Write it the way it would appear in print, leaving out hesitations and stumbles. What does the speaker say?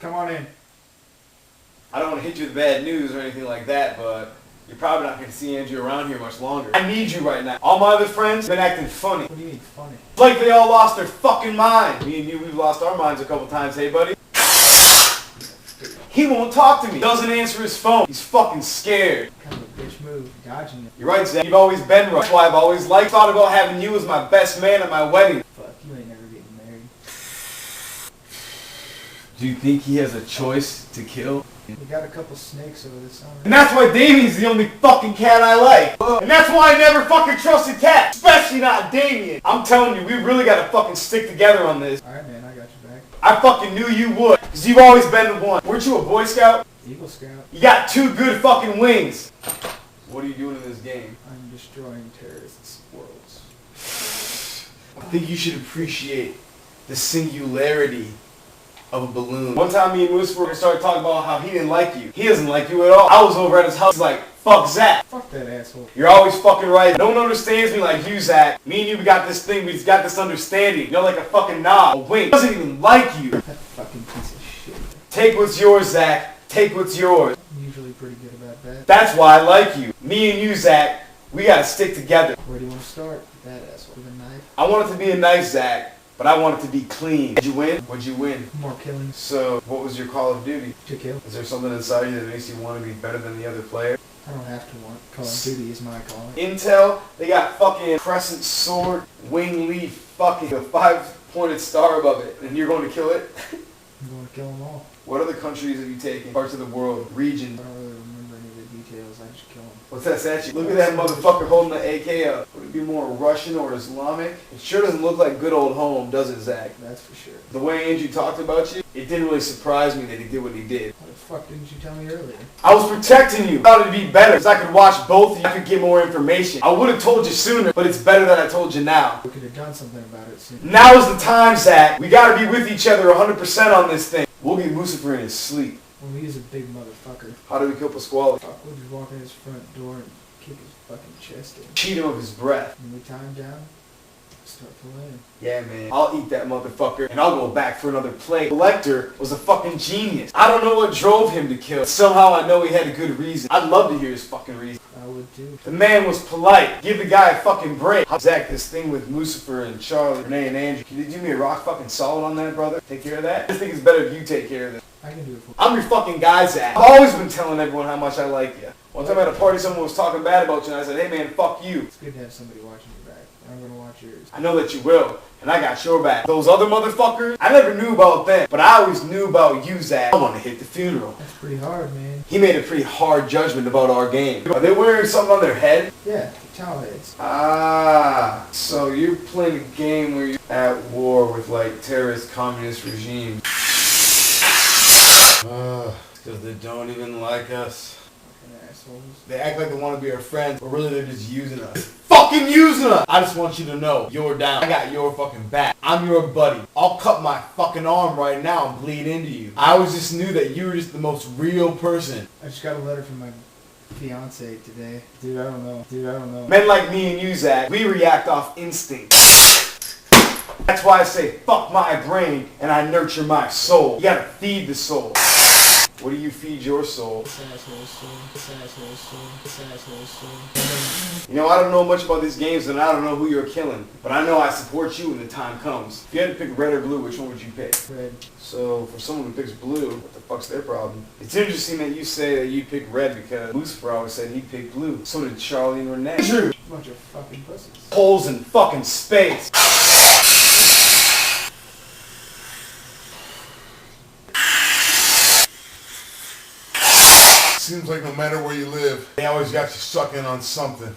Come on in. I don't want to hit you with bad news or anything like that, but you're probably not going to see Andrew around here much longer. I need you right now. All my other friends have been acting funny. What do you mean funny? It's like they all lost their fucking mind. Me and you, we've lost our minds a couple times, hey buddy? He won't talk to me. Doesn't answer his phone. He's fucking scared. Kind of a bitch move. Dodging it. You're right, Zach. You've always been right. That's why I've always thought about having you as my best man at my wedding. Fuck, you ain't never getting married. Do you think he has a choice to kill? We got a couple snakes over the summer. And that's why Damien's the only fucking cat I like. And that's why I never fucking trusted cats. Especially not Damien. I'm telling you, we really gotta fucking stick together on this. Alright man, I got your back. I fucking knew you would. Because you've always been the one. Weren't you a Boy Scout? Eagle Scout. You got 2 good fucking wings. What are you doing in this game? I'm destroying terrorists' worlds. I think you should appreciate the singularity of a balloon. One time me and Lucifer started talking about how he didn't like you. He doesn't like you at all. I was over at his house like, fuck Zach. Fuck that asshole. You're always fucking right. No one understands me like you, Zach. Me and you, we got this thing. We got this understanding. You're like a fucking knob, a wink. He doesn't even like you. That fucking piece of shit. Take what's yours, Zach. Take what's yours. I'm usually pretty good about that. That's why I like you. Me and you, Zach, we gotta stick together. Where do you want to start? That asshole. With a knife? I want it to be a knife, Zach. But I want it to be clean. Did you win? What'd you win? More killings. So, what was your Call of Duty? To kill. Is there something inside you that makes you want to be better than the other player? I don't have to want. Call of Duty is my calling. Intel, they got fucking crescent sword, wing leaf, fucking a 5-pointed star above it. And you're going to kill it? I'm going to kill them all. What other countries have you taken? Parts of the world, regions? I don't really remember any of the details. I just kill them. What's that statue? Look at that motherfucker holding the AK up. Would it be more Russian or Islamic? It sure doesn't look like good old home, does it, Zach? That's for sure. The way Andrew talked about you, it didn't really surprise me that he did what he did. Why the fuck didn't you tell me earlier? I was protecting you. I thought it'd be better because I could watch both of you. I could get more information. I would have told you sooner, but it's better that I told you now. We could have done something about it sooner. Now is the time, Zach. We gotta be with each other 100% on this thing. We'll get Lucifer in his sleep. Well, he's a big motherfucker. How do we kill Pasquale? Fuck, we'll just walk in his front door and kick his fucking chest in. Cheat him of his breath. When we tie him down, start playing. Yeah, man. I'll eat that motherfucker and I'll go back for another play. The Lecter was a fucking genius. I don't know what drove him to kill. Somehow I know he had a good reason. I'd love to hear his fucking reason. I would too. The man was polite. Give the guy a fucking break. Zach, this thing with Lucifer and Charlie, Renee and Andrew. Can you do me a rock fucking solid on that, brother? Take care of that? I just think it's better if you take care of this. I can do it for you. I'm your fucking guy, Zach. I've always been telling everyone how much I like you. One time at a party, someone was talking bad about you, and I said, hey man, fuck you. It's good to have somebody watching your back. I'm gonna watch yours. I know that you will, and I got your back. Those other motherfuckers, I never knew about them, but I always knew about you, Zach. I want to hit the funeral. That's pretty hard, man. He made a pretty hard judgment about our game. Are they wearing something on their head? Yeah, the towel heads. Ah, so you're playing a game where you're at war with like terrorist communist regimes. Because they don't even like us. Fucking assholes. They act like they want to be our friends, but really they're just using us. Fucking using us! I just want you to know, you're down. I got your fucking back. I'm your buddy. I'll cut my fucking arm right now and bleed into you. I always just knew that you were just the most real person. I just got a letter from my fiance today. Dude, I don't know. Men like me and you, Zach, we react off instinct. That's why I say, fuck my brain, and I nurture my soul. You gotta feed the soul. What do you feed your soul? This asshole's soul. This asshole's soul. This asshole's soul. You know, I don't know much about these games, and I don't know who you're killing. But I know I support you when the time comes. If you had to pick red or blue, which one would you pick? Red. So, for someone who picks blue, what the fuck's their problem? It's interesting that you say that you pick red because Lucifer always said he'd pick blue. So did Charlie and Renee. True. Bunch of fucking pussies. Holes in fucking space. Seems like no matter where you live, they always got you sucking on something.